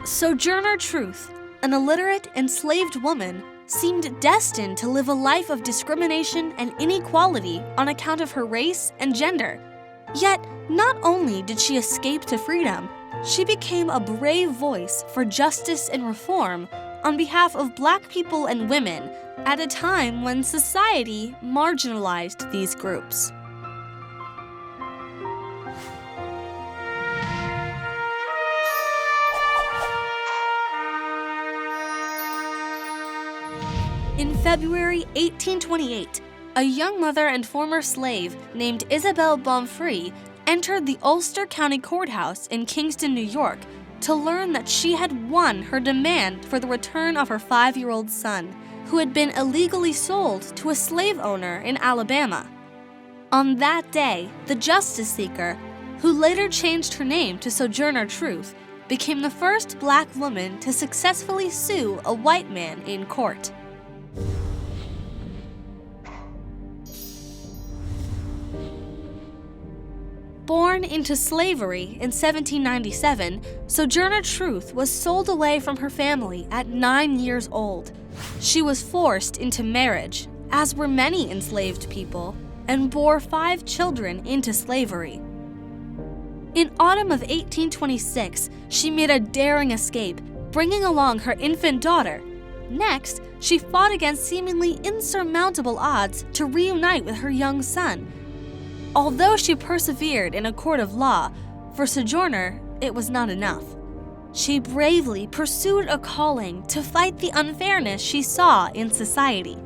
Sojourner Truth, an illiterate, enslaved woman, seemed destined to live a life of discrimination and inequality on account of her race and gender. Yet, not only did she escape to freedom, she became a brave voice for justice and reform on behalf of Black people and women at a time when society marginalized these groups. In February 1828, a young mother and former slave named Isabel Bonfrey entered the Ulster County Courthouse in Kingston, New York, to learn that she had won her demand for the return of her 5-year-old son, who had been illegally sold to a slave owner in Alabama. On that day, the justice seeker, who later changed her name to Sojourner Truth, became the first Black woman to successfully sue a white man in court. Born into slavery in 1797, Sojourner Truth was sold away from her family at 9 years old. She was forced into marriage, as were many enslaved people, and bore 5 children into slavery. In autumn of 1826, she made a daring escape, bringing along her infant daughter. Next, she fought against seemingly insurmountable odds to reunite with her young son. Although she persevered in a court of law, for Sojourner, it was not enough. She bravely pursued a calling to fight the unfairness she saw in society.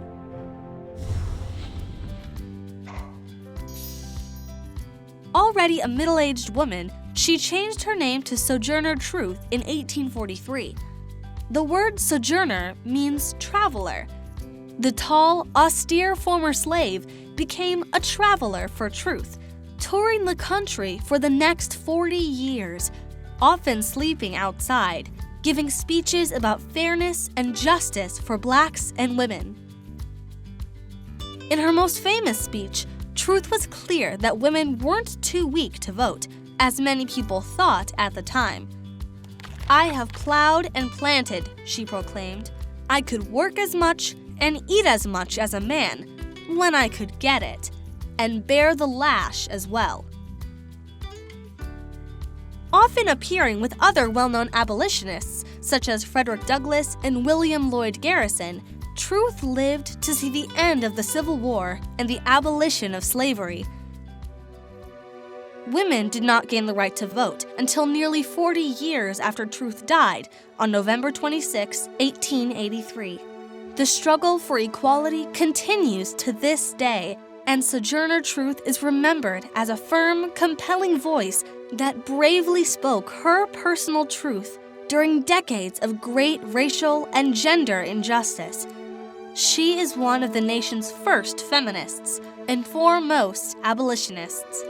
Already a middle-aged woman, she changed her name to Sojourner Truth in 1843. The word sojourner means traveler. The tall, austere former slave became a traveler for truth, touring the country for the next 40 years, often sleeping outside, giving speeches about fairness and justice for Blacks and women. In her most famous speech, Truth was clear that women weren't too weak to vote, as many people thought at the time. "I have plowed and planted," she proclaimed. "I could work as much and eat as much as a man, when I could get it, and bear the lash as well." Often appearing with other well-known abolitionists, such as Frederick Douglass and William Lloyd Garrison, Truth lived to see the end of the Civil War and the abolition of slavery. Women did not gain the right to vote until nearly 40 years after Truth died on November 26, 1883. The struggle for equality continues to this day, and Sojourner Truth is remembered as a firm, compelling voice that bravely spoke her personal truth during decades of great racial and gender injustice. She is one of the nation's first feminists and foremost abolitionists.